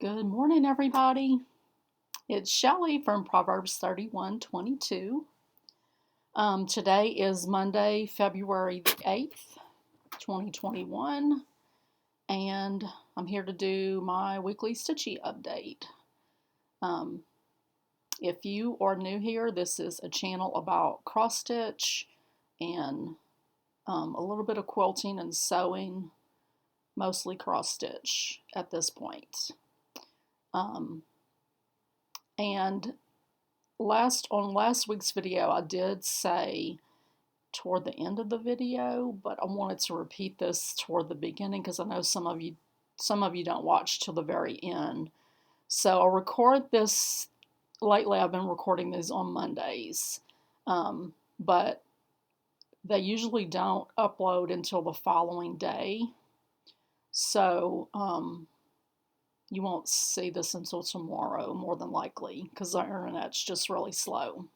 Good morning, everybody. It's Shelley from Proverbs 31:22. Today is Monday, February the 8th, 2021, and I'm here to do my weekly Stitchy update. Um, if you are new here, this is a channel about cross stitch and a little bit of quilting and sewing, mostly cross stitch at this point. And on last week's video, I did say toward the end of the video, but I wanted to repeat this toward the beginning because I know some of you don't watch till the very end. So I'll record this. Lately, I've been recording these on Mondays, but they usually don't upload until the following day. So you won't see this until tomorrow, more than likely, because the internet's just really slow.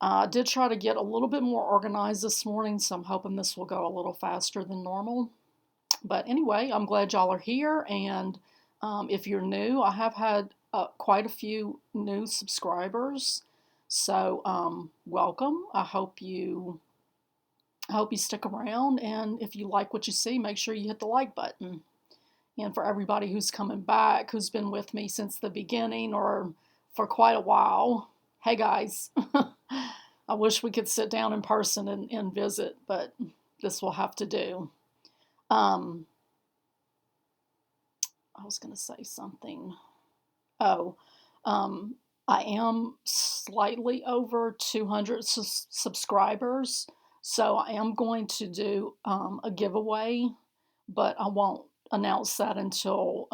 I did try to get a little bit more organized this morning, so I'm hoping this will go a little faster than normal. But anyway, I'm glad y'all are here, and if you're new, I have had quite a few new subscribers, so welcome. I hope you stick around, and if you like what you see, make sure you hit the like button. And for everybody who's coming back, who's been with me since the beginning or for quite a while, hey guys, I wish we could sit down in person and visit, but this will have to do. I was going to say something. I am slightly over 200 subscribers, so I am going to do a giveaway, but I won't announce that until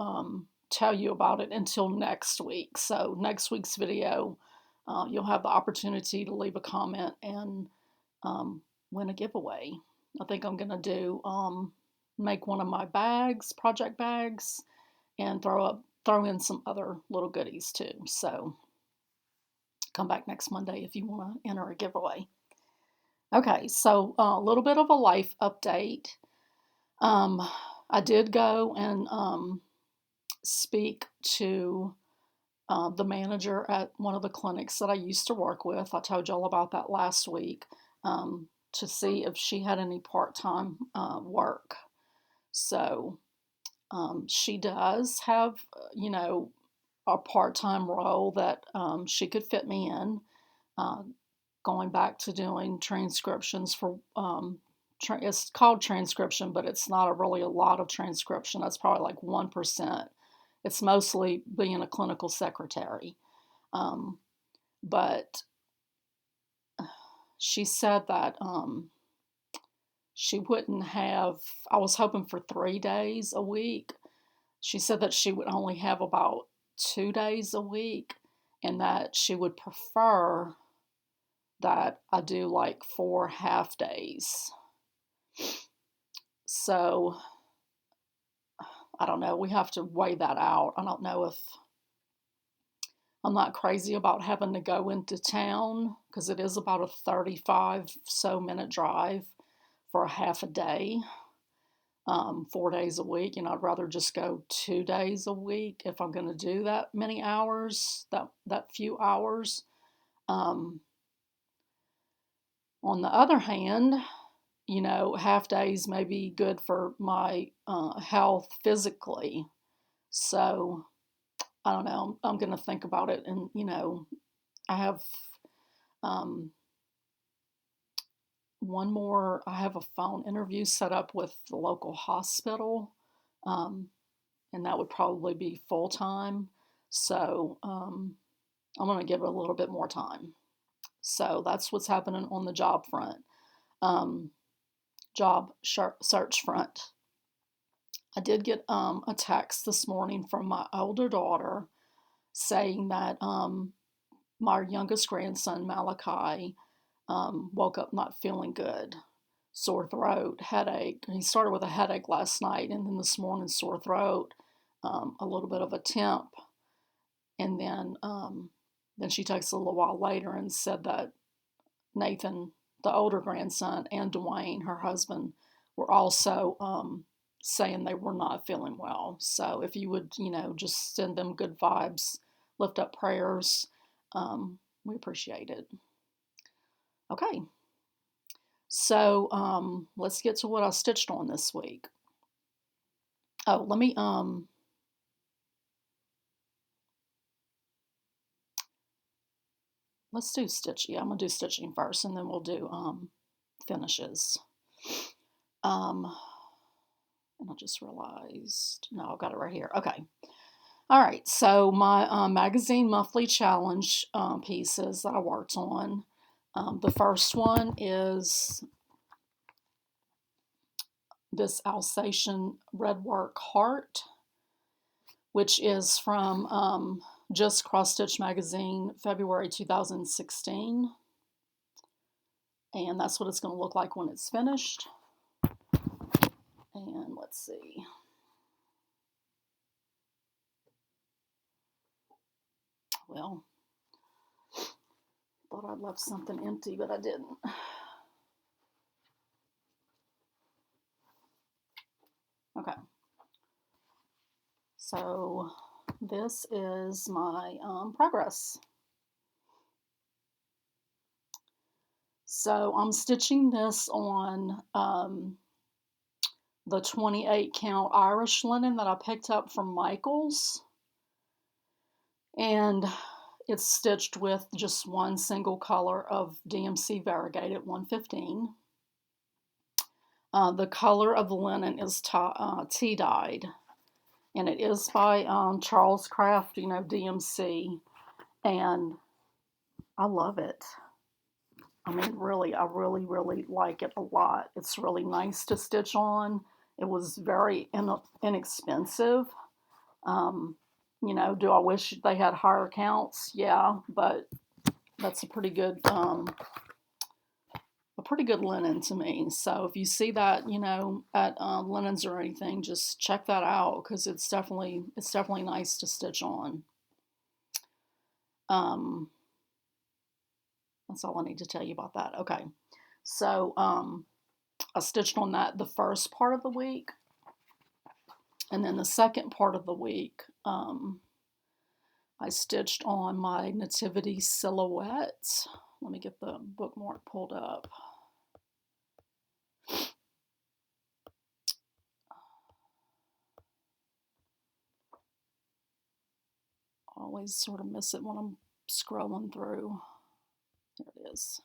tell you about it until next week. So next week's video, you'll have the opportunity to leave a comment and win a giveaway. I think I'm gonna do make one of my bags, project bags, and throw in some other little goodies too. So come back next Monday if you want to enter a giveaway. Okay, so a little bit of a life update. I did go and speak to the manager at one of the clinics that I used to work with. I told y'all about that last week, to see if she had any part-time work. So she does have, a part-time role that she could fit me in, going back to doing transcriptions for it's called transcription, but it's not really a lot of transcription. That's probably like 1%. It's mostly being a clinical secretary. But she said that she wouldn't have, I was hoping for 3 days a week. She said that she would only have about 2 days a week, and that she would prefer that I do like 4 half days. So I don't know. We have to weigh that out. I don't know if I'm not crazy about having to go into town because it is about a 35 so minute drive for a half a day, 4 days a week. I'd rather just go 2 days a week if I'm going to do that many hours, that few hours. On the other hand, half days may be good for my health physically. So I don't know. I'm going to think about it. And, I have I have a phone interview set up with the local hospital. And that would probably be full time. So I'm going to give it a little bit more time. So that's what's happening on the job front. Job search front. I did get a text this morning from my older daughter saying that my youngest grandson, Malachi, woke up not feeling good. Sore throat, headache. He started with a headache last night, and then this morning, sore throat, a little bit of a temp. And then she texted a little while later and said that Nathan, the older grandson, and Dwayne, her husband, were also saying they were not feeling well. So if you would, just send them good vibes, lift up prayers, we appreciate it. Okay. So let's get to what I stitched on this week. Oh, let me let's do Stitchy. I'm gonna do stitching first, and then we'll do finishes. And I just realized, no, I've got it right here. Okay. All right. So my magazine monthly challenge pieces that I worked on. The first one is this Alsatian Redwork heart, which is from Just CrossStitch magazine, February 2016. And that's what it's going to look like when it's finished. And let's see. Well, thought I'd left something empty, but I didn't. Okay. So this is my progress. So I'm stitching this on the 28 count Irish linen that I picked up from Michael's. And it's stitched with just one single color of DMC variegated 115. The color of the linen is tea dyed, and it is by Charles Craft, DMC, and I love it. I mean, really, I really, really like it a lot. It's really nice to stitch on. It was very inexpensive. Do I wish they had higher counts? Yeah, but that's a pretty good linen to me. So if you see that, at linens or anything, just check that out because it's definitely nice to stitch on. That's all I need to tell you about that. Okay, so I stitched on that the first part of the week, and then the second part of the week, I stitched on my Nativity silhouette. Let me get the bookmark pulled up. I always sort of miss it when I'm scrolling through. There it is.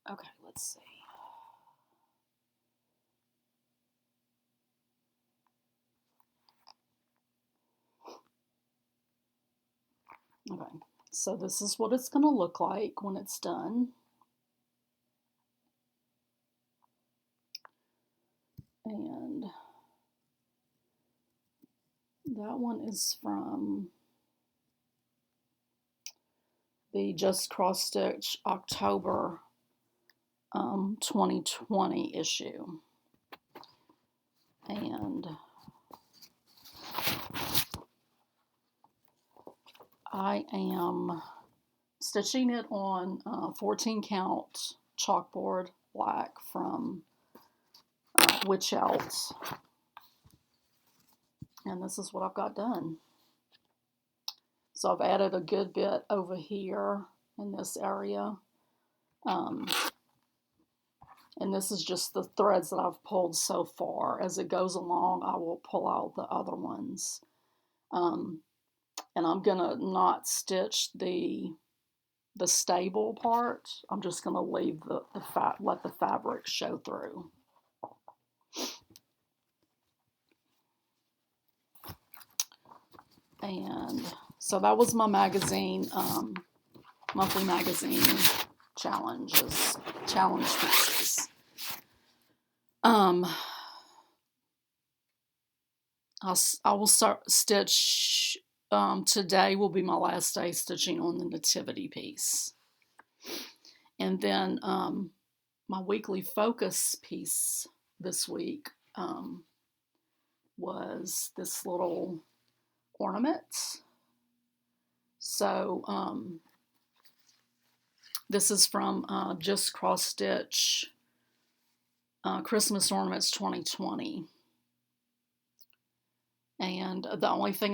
Okay, let's see. Okay, so this is what it's going to look like when it's done. And that one is from the Just CrossStitch October 2020 issue. And I am stitching it on 14 count chalkboard black from Witch Else. And this is what I've got done. So I've added a good bit over here in this area. And this is just the threads that I've pulled so far. As it goes along, I will pull out the other ones. And I'm gonna not stitch the stable part. I'm just gonna leave let the fabric show through. And so that was my magazine, monthly magazine challenge pieces. I will start stitch. Today will be my last day stitching on the Nativity piece. And then my weekly focus piece this week was this little ornament. So This is from Just CrossStitch Christmas Ornaments 2020. And the only thing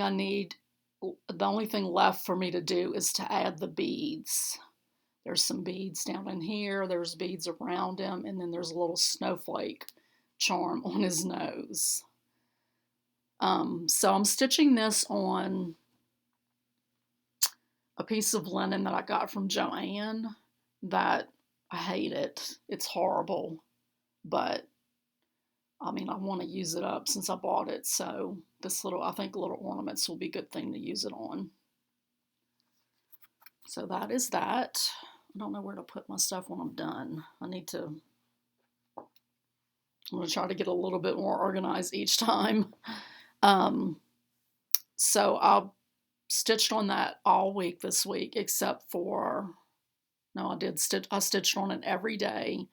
left for me to do is to add the beads. There's some beads down in here, there's beads around him, and then there's a little snowflake charm on his nose. So I'm stitching this on a piece of linen that I got from Joann that I hate it. It's horrible, but I mean, I want to use it up since I bought it, so I think little ornaments will be a good thing to use it on. So that is that. I don't know where to put my stuff when I'm done. I'm going to try to get a little bit more organized each time. So I've stitched on that all week this week, except for, no, I stitched on it every day.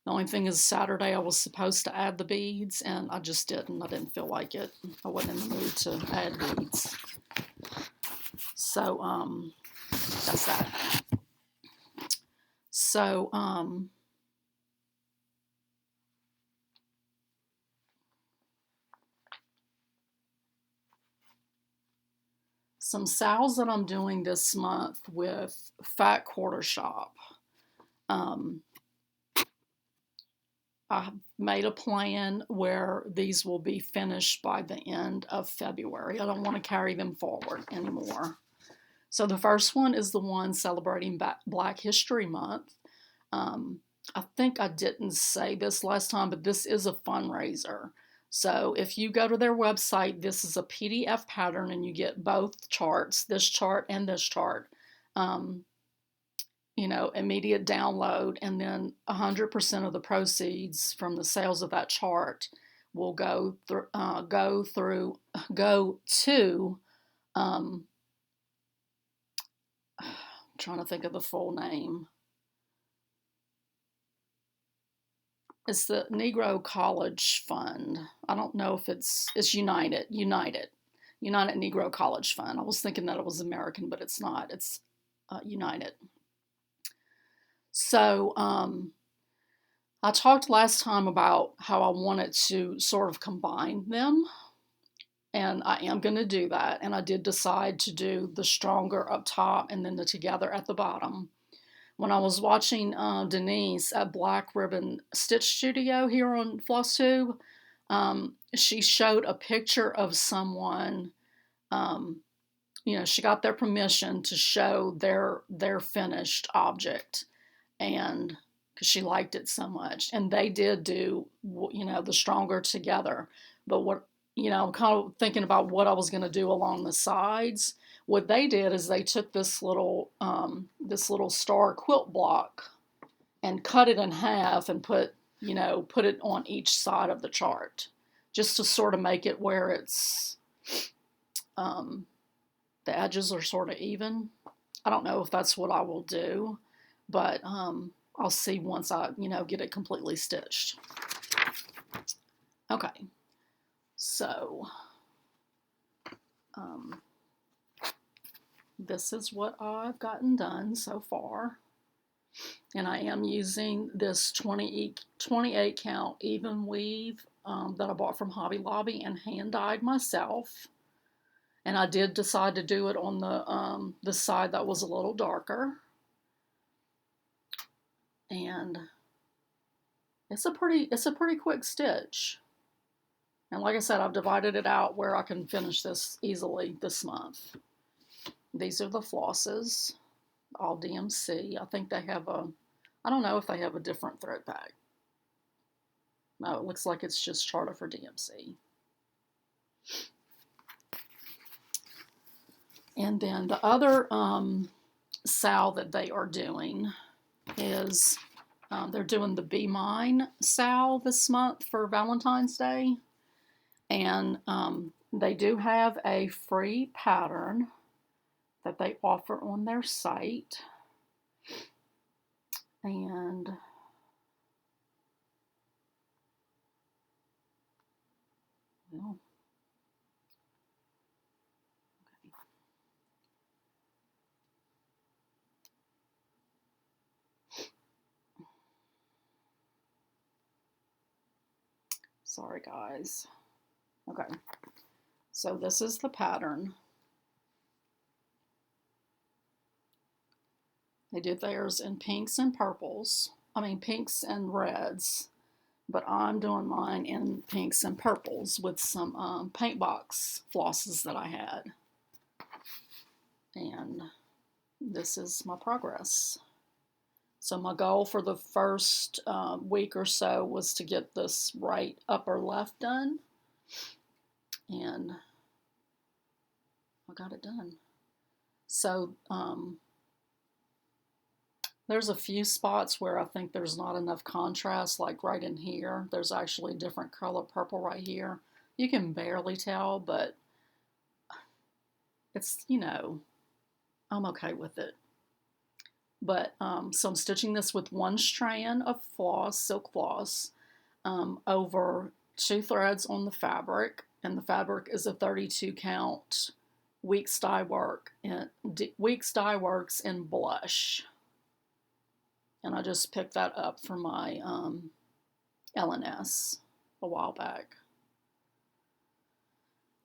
The only thing is Saturday I was supposed to add the beads, and I just didn't. I didn't feel like it. I wasn't in the mood to add beads. So, that's that. So, some sales that I'm doing this month with Fat Quarter Shop. I made a plan where these will be finished by the end of February. I don't want to carry them forward anymore. So the first one is the one celebrating Black History Month. I think I didn't say this last time, but this is a fundraiser. So if you go to their website, this is a PDF pattern and you get both charts, this chart and this chart. Immediate download, and then 100% of the proceeds from the sales of that chart will go to I'm trying to think of the full name. It's the Negro College Fund. I don't know if it's United Negro College Fund. I was thinking that it was American, but it's not. It's United. So I talked last time about how I wanted to sort of combine them, and I am going to do that. And I did decide to do the stronger up top and then the together at the bottom. When I was watching Denise at Black Ribbon Stitch Studio here on Flosstube, she showed a picture of someone. She got their permission to show their finished object, and because she liked it so much, and they did do the stronger together. But what I'm kind of thinking about what I was going to do along the sides. What they did is they took this little star quilt block and cut it in half and put it on each side of the chart, just to sort of make it where it's the edges are sort of even. I don't know if that's what I will do, but I'll see once I get it completely stitched. Okay, so this is what I've gotten done so far. And I am using this 28 count even weave that I bought from Hobby Lobby and hand dyed myself. And I did decide to do it on the side that was a little darker. And it's a pretty quick stitch. And like I said, I've divided it out where I can finish this easily this month. These are the flosses, all DMC. I think they have I don't know if they have a different thread pack. No, it looks like it's just Charter for DMC. And then the other sal that they are doing is they're doing the Be Mine sal this month for Valentine's Day. And they do have a free pattern that they offer on their site. And well, okay. Sorry, guys. Okay, so this is the pattern. They did theirs in pinks and purples. I mean, pinks and reds. But I'm doing mine in pinks and purples with some paint box flosses that I had. And this is my progress. So my goal for the first week or so was to get this right upper left done. And I got it done. So there's a few spots where I think there's not enough contrast, like right in here. There's actually a different color purple right here. You can barely tell, but it's, you know, I'm okay with it. But, so I'm stitching this with one strand of floss, silk floss, over 2 threads on the fabric. And the fabric is a 32 count Weeks Dye Works in Blush. And I just picked that up for my LNS a while back.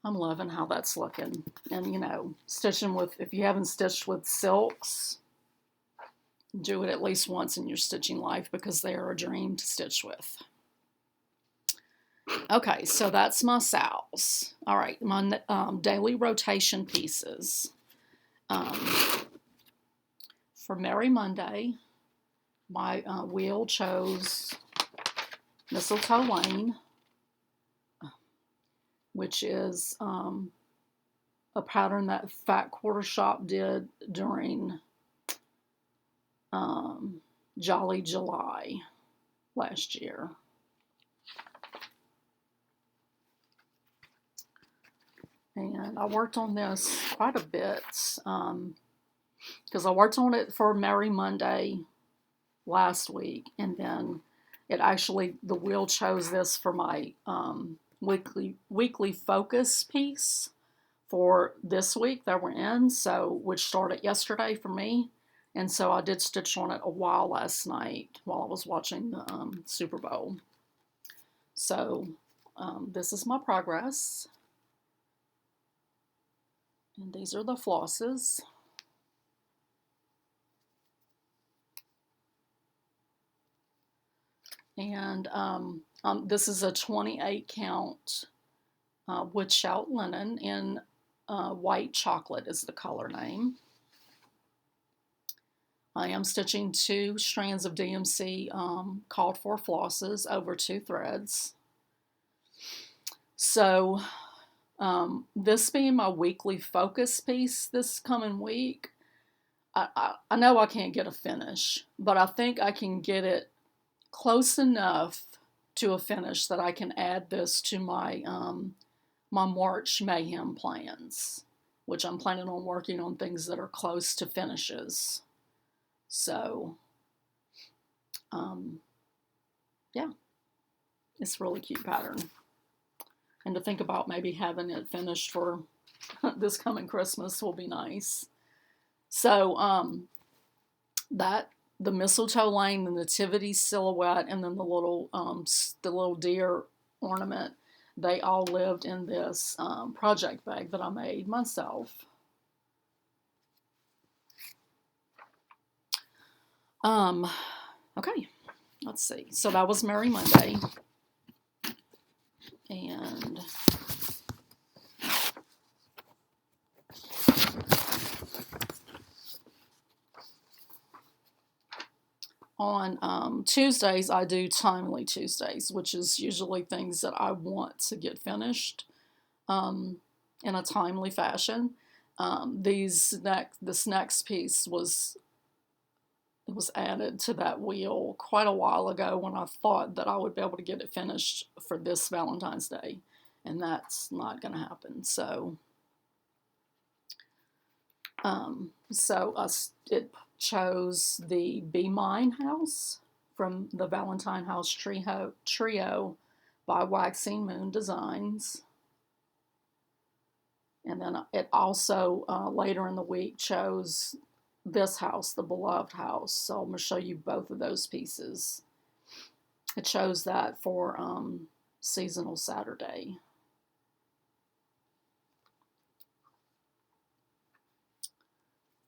I'm loving how that's looking. And, you know, stitching with, if you haven't stitched with silks, do it at least once in your stitching life because they are a dream to stitch with. Okay, so that's my sows. All right, my daily rotation pieces. For Merry Monday, my wheel chose Mistletoe Lane, which is a pattern that Fat Quarter Shop did during Jolly July last year. And I worked on this quite a bit because I worked on it for Merry Monday last week, and then it actually, the wheel chose this for my weekly focus piece for this week that we're in, so which started yesterday for me. And so I did stitch on it a while last night while I was watching the Super Bowl. So this is my progress. And these are the flosses. And this is a 28 count wood shout linen in white chocolate is the color name. I am stitching 2 strands of DMC called for flosses over 2 threads. So this being my weekly focus piece this coming week, I know I can't get a finish, but I think I can get it close enough to a finish that I can add this to my my March Mayhem plans, which I'm planning on working on things that are close to finishes. So, yeah, it's a really cute pattern. And to think about maybe having it finished for this coming Christmas will be nice. So, the Mistletoe Lane, the Nativity silhouette, and then the little deer ornament, they all lived in this project bag that I made myself. Okay, let's see. So that was Merry Monday. And on Tuesdays, I do Timely Tuesdays, which is usually things that I want to get finished in a timely fashion. This next piece was added to that wheel quite a while ago when I thought that I would be able to get it finished for this Valentine's Day, and that's not going to happen. So, it chose the Be Mine House from the Valentine House Trio by Waxing Moon Designs. And then it also, later in the week, chose this house, the Beloved House. So I'm going to show you both of those pieces. It chose that for Seasonal Saturday.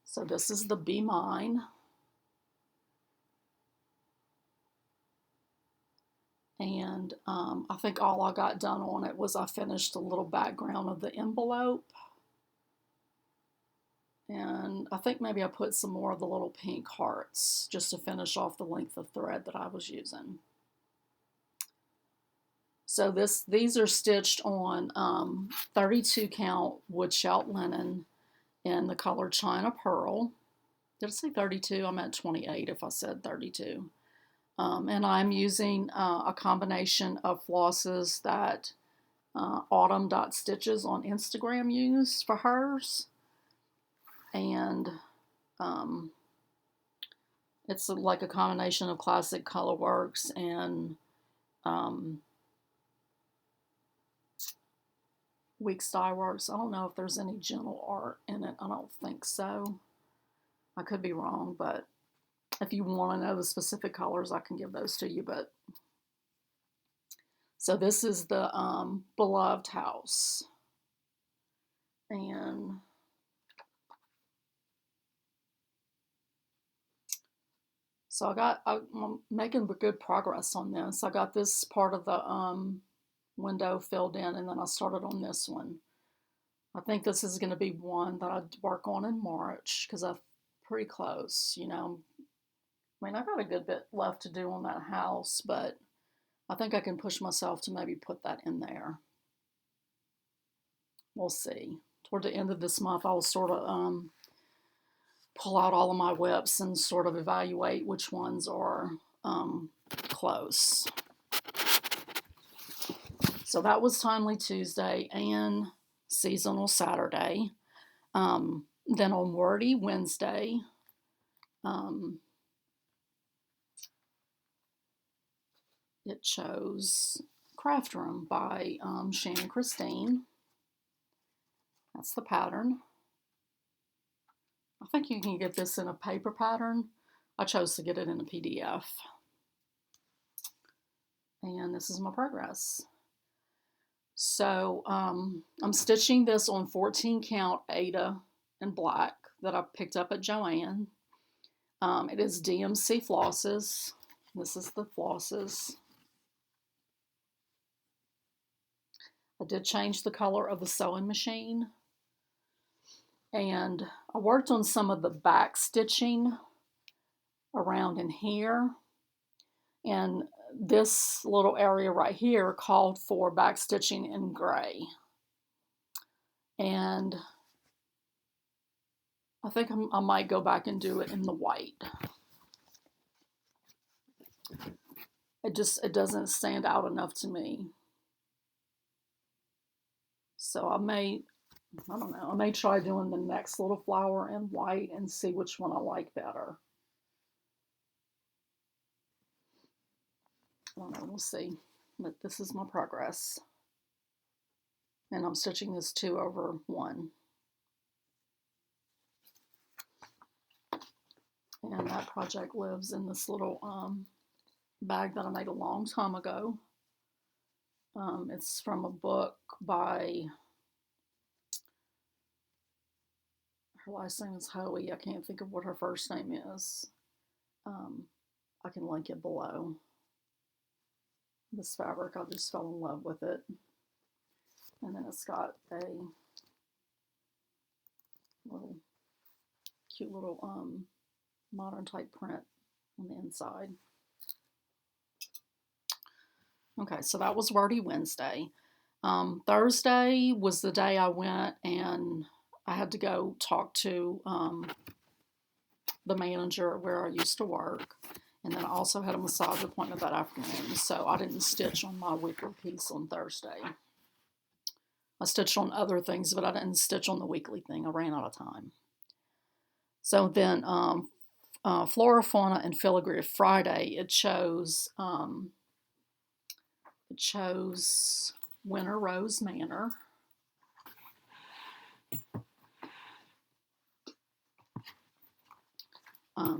So this is the Be Mine. And I think all I got done on it was I finished the little background of the envelope. And I think maybe I put some more of the little pink hearts just to finish off the length of thread that I was using. So these are stitched on 32 count woodshell linen in the color China Pearl. Did I say 32? I meant 28 if I said 32. And I'm using a combination of flosses that Autumn.Stitches on Instagram used for hers. And it's like a combination of classic Colorworks and Week Style Works. I don't know if there's any gentle art in it. I don't think so. I could be wrong, but if you want to know the specific colors, I can give those to you. But so this is the Beloved House. And so I'm making good progress on this. I got this part of the window filled in, and then I started on this one. I think this is going to be one that I'd work on in March because I'm pretty close, you know. I mean, I got a good bit left to do on that house, but I think I can push myself to maybe put that in there. We'll see. Toward the end of this month, I'll sort of pull out all of my whips and sort of evaluate which ones are close. So that was Timely Tuesday and Seasonal Saturday. Then on Wordy Wednesday, it chose Craft Room by Shannon Christine. That's the pattern. I think you can get this in a paper pattern. I chose to get it in a PDF. And this is my progress. So I'm stitching this on 14 count Ada in black that I picked up at Joann. It is DMC flosses. This is the flosses. I did change the color of the sewing machine. And I worked on some of the back stitching around in here. And this little area right here called for back stitching in gray. And I think I might go back and do it in the white. It doesn't stand out enough to me. So I don't know, I may try doing the next little flower in white and see which one I like better. I don't know, we'll see. But this is my progress. And I'm stitching this 2 over 1. And that project lives in this little bag that I made a long time ago. It's from a book by, her last name is Hoey. I can't think of what her first name is. I can link it below. This fabric, I just fell in love with it. And then it's got a little cute little modern type print on the inside. Okay, so that was Wordy Wednesday. Thursday was the day I went and I had to go talk to the manager where I used to work. And then I also had a massage appointment that afternoon, so I didn't stitch on my weekly piece on Thursday. I stitched on other things, but I didn't stitch on the weekly thing. I ran out of time. So then Flora, Fauna, and Filigree Friday, it chose Winter Rose Manor.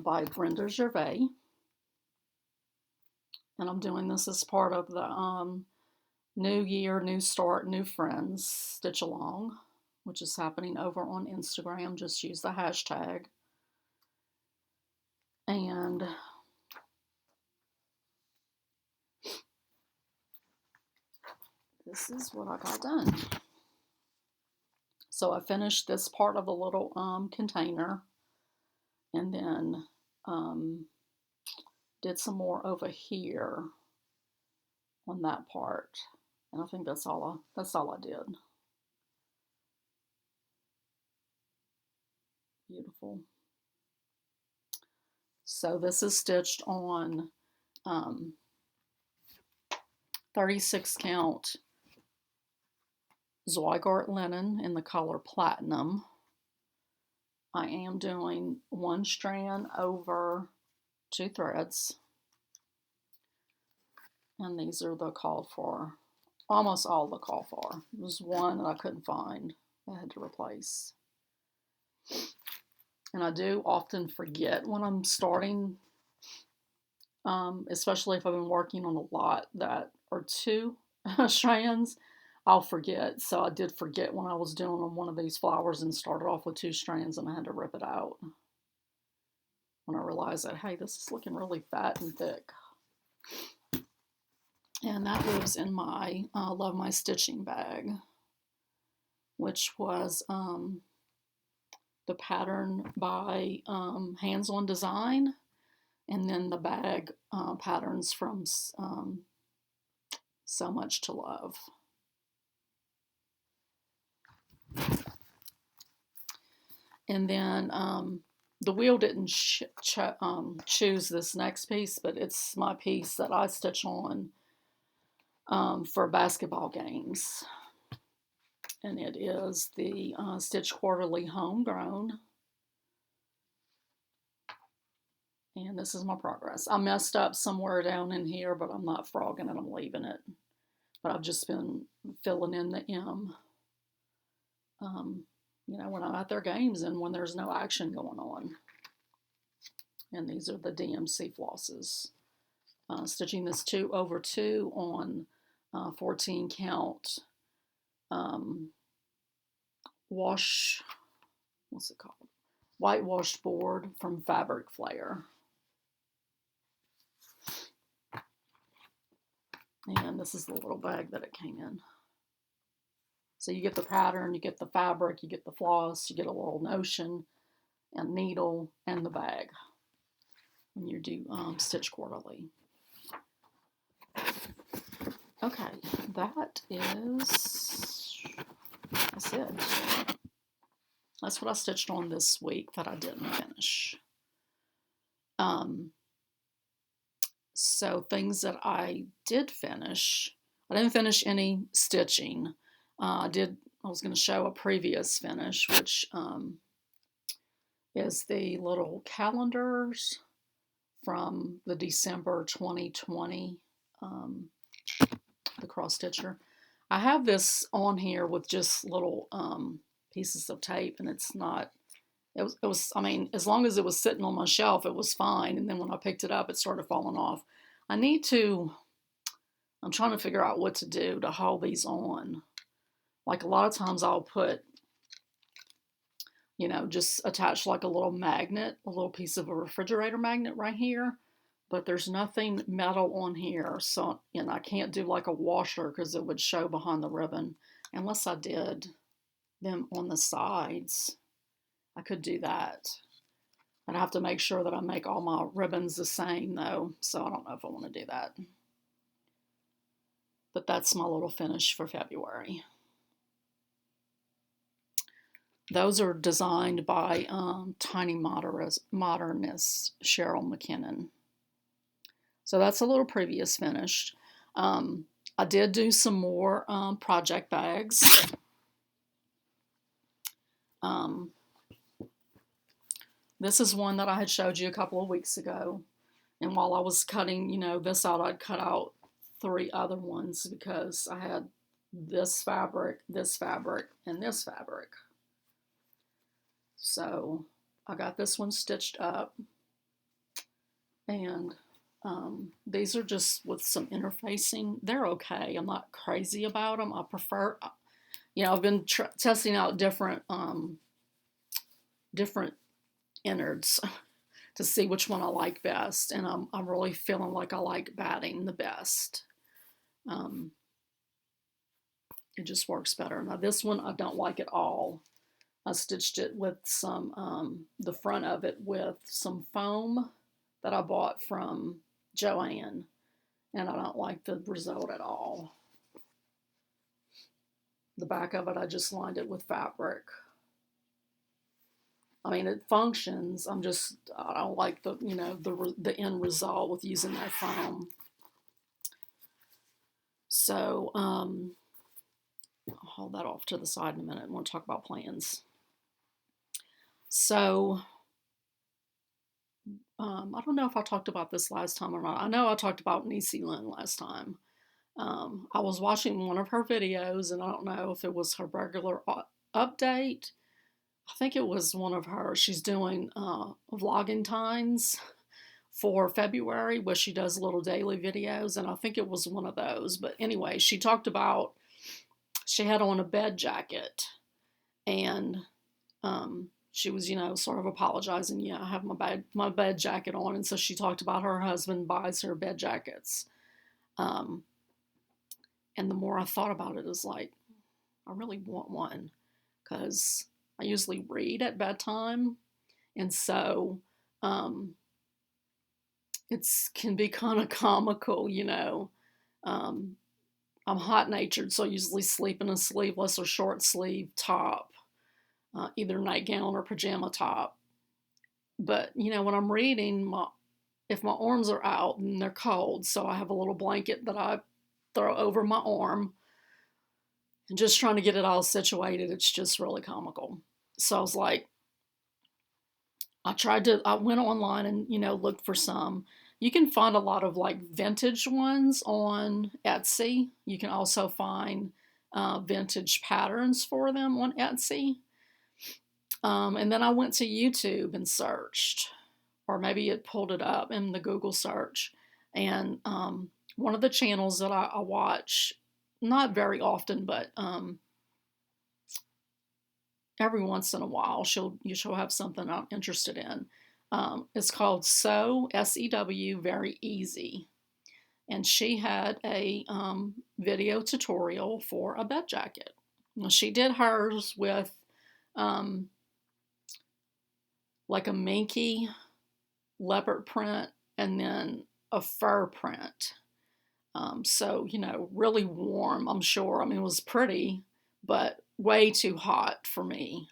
By Brenda Gervais. And I'm doing this as part of the New year, new start, new friends, stitch along, which is happening over on Instagram. Just use the hashtag. And this is what I got done. So I finished this part of the little container, and then did some more over here on that part. And I think that's all I did. Beautiful. So this is stitched on 36 count Zweigart linen in the color Platinum. I am doing one strand over 2 threads. And these are the called for, almost all the called for. There was one that I couldn't find, I had to replace. And I do often forget when I'm starting, especially if I've been working on a lot that are 2 strands, I'll forget. So I did forget when I was doing one of these flowers and started off with 2 strands, and I had to rip it out when I realized that, hey, this is looking really fat and thick. And that lives in my Love My Stitching bag, which was the pattern by Hands On Design, and then the bag patterns from So Much to Love. And then the wheel didn't choose this next piece, but it's my piece that I stitch on for basketball games. And it is the Stitch Quarterly Homegrown. And this is my progress. I messed up somewhere down in here, but I'm not frogging it, I'm leaving it. But I've just been filling in the M, you know, when I'm at their games and when there's no action going on. And these are the DMC flosses. Stitching this 2 over 2 on 14 count what's it called? Whitewashed board from Fabric Flare. And this is the little bag that it came in. So you get the pattern, you get the fabric, you get the floss, you get a little notion and needle and the bag when you do Stitch Quarterly. Okay, that's it. That's what I stitched on this week that I didn't finish. So things that I did finish, I didn't finish any stitching. I was going to show a previous finish, which is the little calendars from the December 2020, the cross stitcher. I have this on here with just little pieces of tape, and it's not, it was, I mean, as long as it was sitting on my shelf, it was fine. And then when I picked it up, it started falling off. I'm trying to figure out what to do to hold these on. Like a lot of times I'll put, you know, just attach like a little magnet, a little piece of a refrigerator magnet right here. But there's nothing metal on here. So, and I can't do like a washer because it would show behind the ribbon. Unless I did them on the sides. I could do that. I'd have to make sure that I make all my ribbons the same though. So I don't know if I want to do that. But that's my little finish for February. Those are designed by Tiny Modernist Cheryl McKinnon. So that's a little previous finish. I did do some more project bags. This is one that I had showed you a couple of weeks ago. And while I was cutting, you know, this out, I'd cut out 3 other ones because I had this fabric, and this fabric. So I got this one stitched up, and These are just with some interfacing. They're okay. I'm not crazy about them. I prefer, I've been testing out different innards to see which one I like best, and I'm really feeling like I like batting the best. It just works better. Now this one I don't like at all. I stitched it with some, the front of it with some foam that I bought from Joann, and I don't like the result at all. The back of it, I just lined it with fabric. I mean, it functions. I don't like the end result with using that foam. So, I'll hold that off to the side in a minute. I want to talk about plans. So, I don't know if I talked about this last time or not. I know I talked about Niecy Lynn last time. I was watching one of her videos, and I don't know if it was her regular update. I think it was one of her. She's doing Vlogentines for February, where she does little daily videos, and I think it was one of those. But anyway, she talked about she had on a bed jacket, and she was, sort of apologizing. Yeah, I have my bed jacket on, and so she talked about her husband buys her bed jackets. And the more I thought about it, is like, I really want one, because I usually read at bedtime, and so it can be kind of comical, I'm hot-natured, so I usually sleep in a sleeveless or short sleeve top, either nightgown or pajama top. But, when I'm reading, if my arms are out and they're cold, so I have a little blanket that I throw over my arm, and just trying to get it all situated, it's just really comical. So I was like, I went online and, looked for some. You can find a lot of like vintage ones on Etsy. You can also find vintage patterns for them on Etsy. And then I went to YouTube and searched, or maybe it pulled it up in the Google search. And one of the channels that I watch, not very often, but every once in a while, she'll have something I'm interested in. It's called Sew, S-E-W, Very Easy. And she had a video tutorial for a bed jacket. Now, she did hers with like a minky leopard print and then a fur print. So, really warm, I'm sure. I mean, it was pretty, but way too hot for me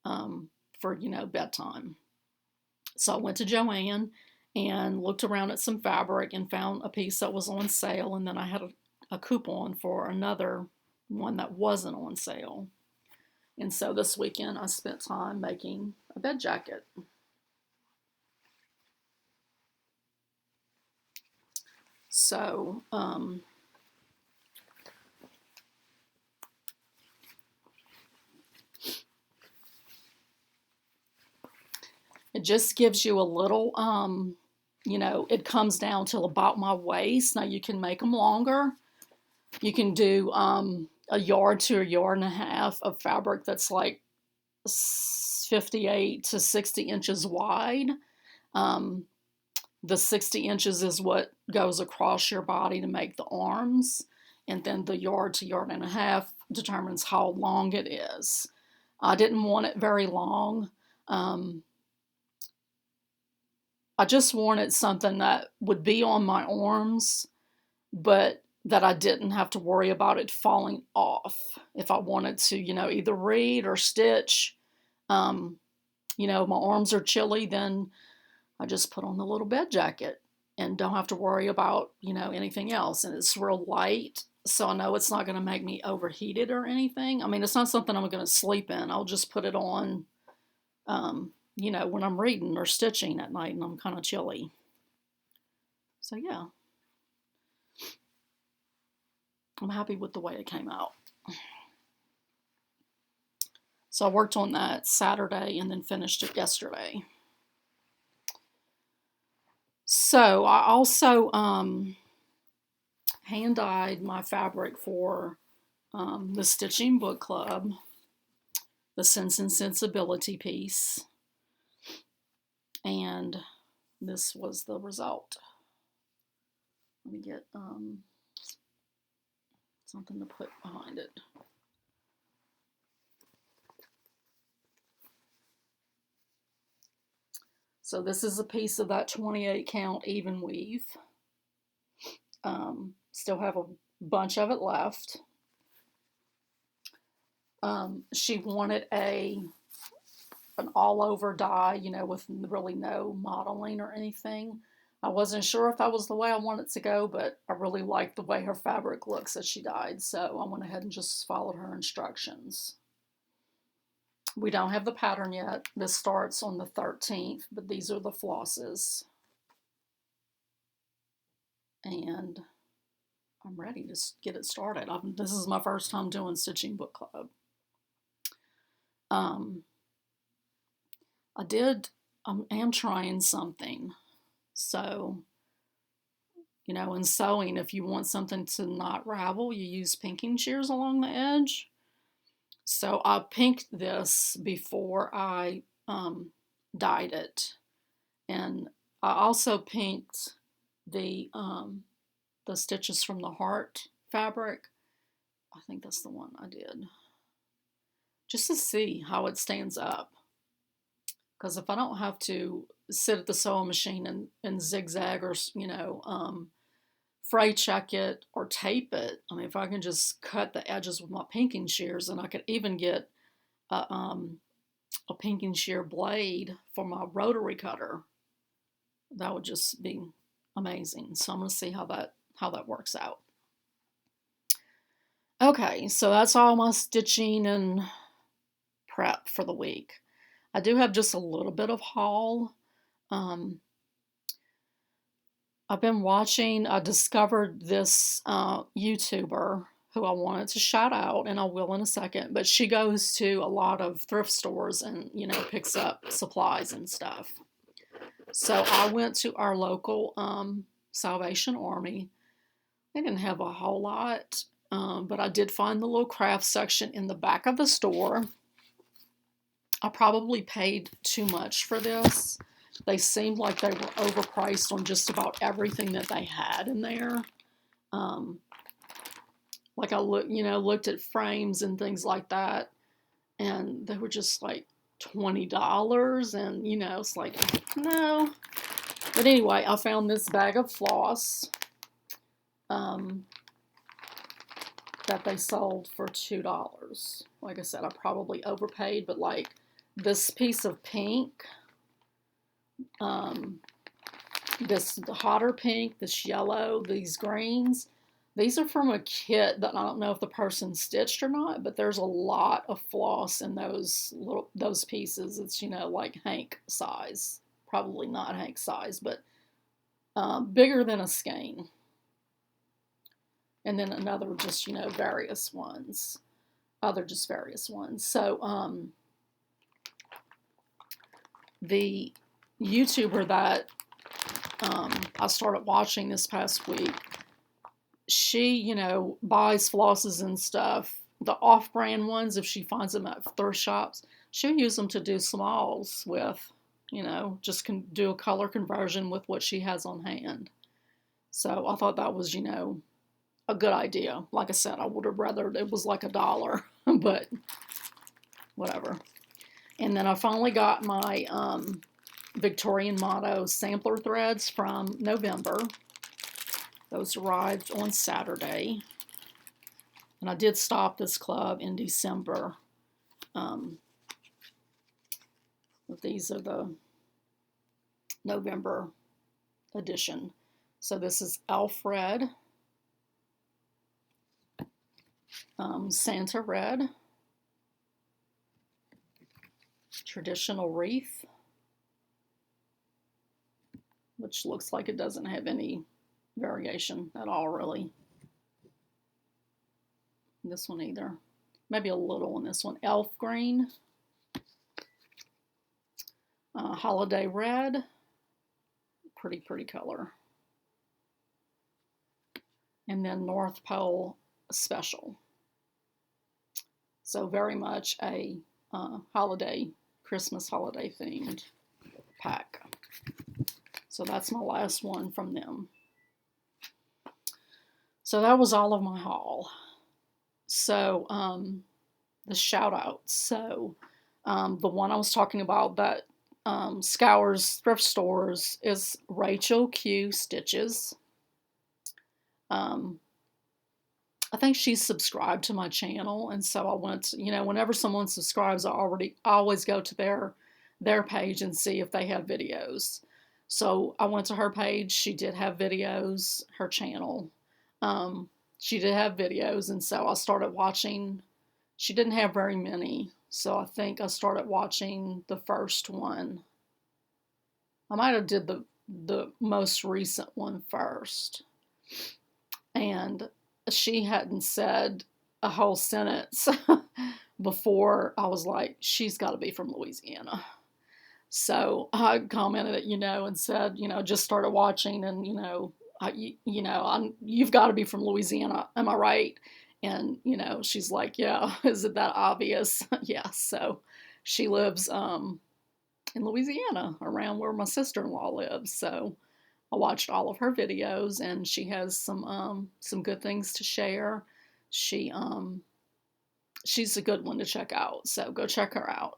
for, bedtime. So I went to Joann and looked around at some fabric and found a piece that was on sale, and then I had a coupon for another one that wasn't on sale. And so this weekend I spent time making a bed jacket. So, it just gives you a little, it comes down to about my waist. Now you can make them longer. You can do a yard to a yard and a half of fabric that's like 58 to 60 inches wide. The 60 inches is what goes across your body to make the arms. And then the yard to yard and a half determines how long it is. I didn't want it very long. I just wanted something that would be on my arms, but that I didn't have to worry about it falling off if I wanted to, either read or stitch. My arms are chilly, then I just put on the little bed jacket and don't have to worry about, anything else. And it's real light, so I know it's not going to make me overheated or anything. I mean, it's not something I'm going to sleep in. I'll just put it on, when I'm reading or stitching at night and I'm kind of chilly. So yeah, I'm happy with the way it came out. So I worked on that Saturday and then finished it yesterday. So I also hand dyed my fabric for the Stitching Book Club, the Sense and Sensibility piece, and this was the result. Let me get something to put behind it. So this is a piece of that 28 count even weave. Still have a bunch of it left. She wanted an all over die, you know, with really no modeling or anything. I wasn't sure if that was the way I wanted to go, but I really liked the way her fabric looks as she dyed, so I went ahead and just followed her instructions. We don't have the pattern yet. This starts on the 13th, but these are the flosses. And I'm ready to get it started. This is my first time doing Stitching Book Club. I am trying something. So, you know, in sewing, if you want something to not ravel, you use pinking shears along the edge. So I pinked this before I dyed it. And I also pinked the Stitches from the Heart fabric. I think that's the one I did. Just to see how it stands up. Because if I don't have to sit at the sewing machine and zigzag or, you know, fray check it or tape it, I mean, if I can just cut the edges with my pinking shears, and I could even get a pinking shear blade for my rotary cutter, that would just be amazing. So I'm going to see how that works out. Okay, so that's all my stitching and prep for the week. I do have just a little bit of haul. I've been watching, I discovered this YouTuber who I wanted to shout out, and I will in a second, but she goes to a lot of thrift stores and, you know, picks up supplies and stuff. So I went to our local Salvation Army. They didn't have a whole lot, but I did find the little craft section in the back of the store. I probably paid too much for this. They seemed like they were overpriced on just about everything that they had in there. Like I looked at frames and things like that, and they were just like $20, and you know, it's like, no. But anyway, I found this bag of floss that they sold for $2. Like I said, I probably overpaid, but like this piece of pink, this hotter pink, this yellow, these greens, these are from a kit that I don't know if the person stitched or not, but there's a lot of floss in those pieces. It's, you know, like Hank size. Probably not Hank size, but bigger than a skein. And then another just, you know, various ones. Other just various ones. So the YouTuber that I started watching this past week, she, you know, buys flosses and stuff, the off-brand ones, if she finds them at thrift shops, she'll use them to do smalls with, you know, just can do a color conversion with what she has on hand. So I thought that was, you know, a good idea. Like I said, I would have rather it was like $1, but whatever. And then I finally got my Victorian Motto sampler threads from November. Those arrived on Saturday. And I did stop this club in December. But these are the November edition. So this is Elf Red, Santa Red, Traditional Wreath, which looks like it doesn't have any variation at all, really. This one either. Maybe a little on this one. Elf Green, Holiday Red, pretty color. And then North Pole Special. So very much a Christmas holiday themed pack. So that's my last one from them. So that was all of my haul. So the shout outs. So the one I was talking about that scours thrift stores is Rachel Q Stitches. I think she's subscribed to my channel, and so I went to, whenever someone subscribes, I always go to their page and see if they have videos. So I went to her page. She did have videos, her channel. She did have videos, and so I started watching. She didn't have very many, so I think I started watching the first one. I might have did the most recent one first. And she hadn't said a whole sentence before I was like, she's got to be from Louisiana. So I commented, and said, just started watching, and you've got to be from Louisiana, am I right? And she's like, yeah, is it that obvious? Yeah. So she lives in Louisiana, around where my sister-in-law lives. So I watched all of her videos, and she has some good things to share. She's a good one to check out, so go check her out.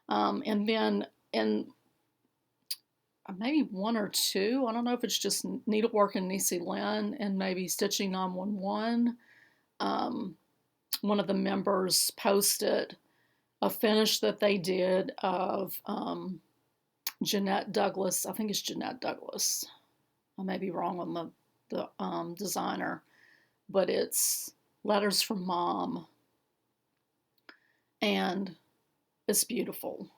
And then in maybe one or two, I don't know if it's just Needlework and Niecy Lynn and maybe Stitching 911. One of the members posted a finish that they did of Jeanette Douglas. I think it's Jeanette Douglas. I may be wrong on the designer, but it's Letters from Mom, and it's beautiful.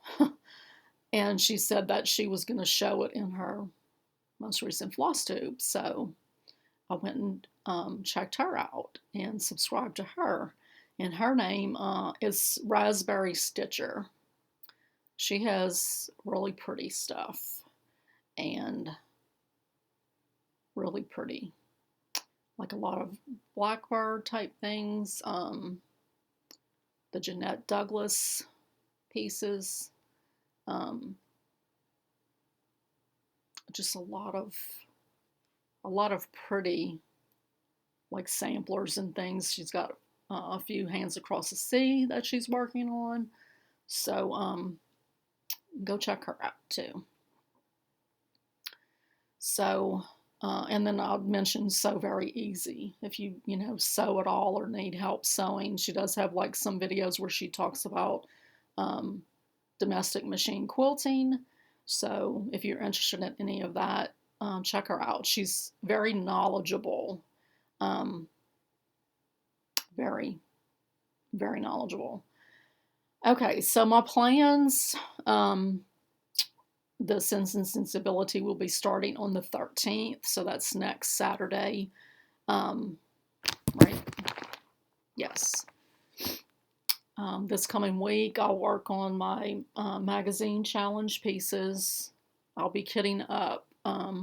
And she said that she was going to show it in her most recent Flosstube, so I went and checked her out and subscribed to her. And her name is Raspberry Stitcher. She has really pretty stuff, and really pretty, like a lot of Blackbird type things, the Jeanette Douglas pieces, just a lot of pretty, like, samplers and things. She's got a few Hands Across the Sea that she's working on, so go check her out too. So and then I'll mention Sew Very Easy. If you sew at all or need help sewing, she does have like some videos where she talks about domestic machine quilting. So if you're interested in any of that, check her out. She's very knowledgeable, very, very knowledgeable. Okay, so my plans, the Sense and Sensibility will be starting on the 13th, so that's next Saturday, right? Yes. This coming week, I'll work on my magazine challenge pieces. I'll be kitting up a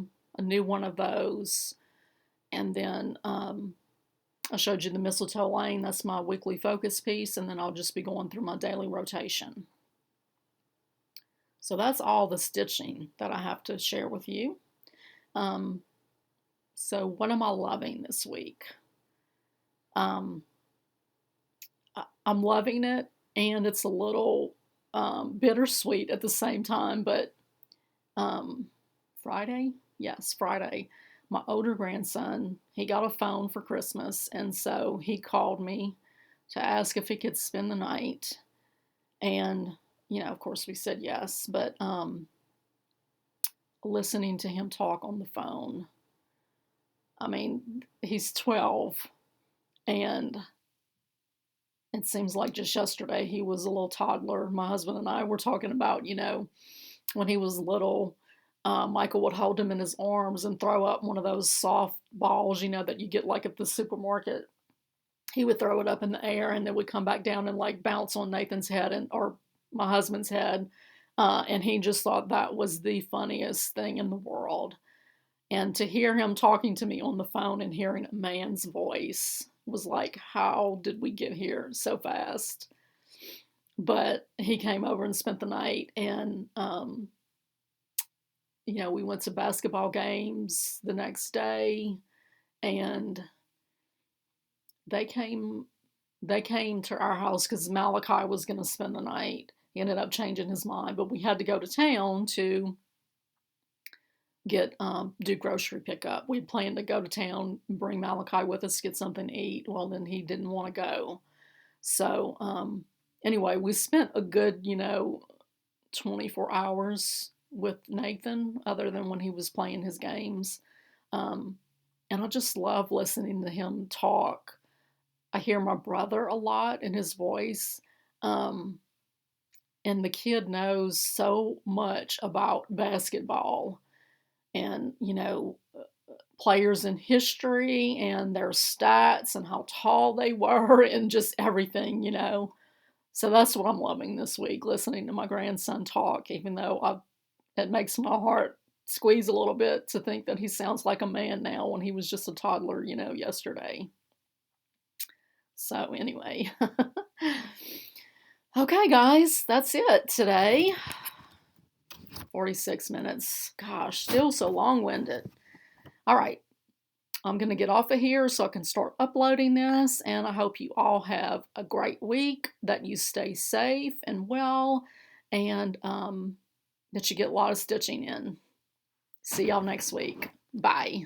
new one of those, and then I showed you the Mistletoe Lane. That's my weekly focus piece, and then I'll just be going through my daily rotation. So that's all the stitching that I have to share with you. So what am I loving this week? I'm loving it, and it's a little bittersweet at the same time, but Friday? Yes, Friday. My older grandson, he got a phone for Christmas, and so he called me to ask if he could spend the night. And, of course we said yes, but listening to him talk on the phone, I mean, he's 12, and it seems like just yesterday he was a little toddler. My husband and I were talking about, when he was little, Michael would hold him in his arms and throw up one of those soft balls, that you get like at the supermarket. He would throw it up in the air, and then would come back down and like bounce on Nathan's head or my husband's head. And he just thought that was the funniest thing in the world. And to hear him talking to me on the phone and hearing a man's voice was like, how did we get here so fast? But he came over and spent the night, and we went to basketball games the next day, and they came to our house because Malachi was going to spend the night. He ended up changing his mind, but we had to go to town to do grocery pickup. We planned to go to town and bring Malachi with us, get something to eat. Well, then he didn't want to go. So anyway, we spent a good 24 hours with Nathan, other than when he was playing his games. And I just love listening to him talk. I hear my brother a lot in his voice. And the kid knows so much about basketball and, players in history and their stats and how tall they were and just everything. So that's what I'm loving this week, listening to my grandson talk, even though it makes my heart squeeze a little bit to think that he sounds like a man now when he was just a toddler, yesterday. So anyway, okay, guys, that's it today. 46 minutes. Gosh, still so long-winded. All right, I'm going to get off of here so I can start uploading this, and I hope you all have a great week, that you stay safe and well, and that you get a lot of stitching in. See y'all next week. Bye.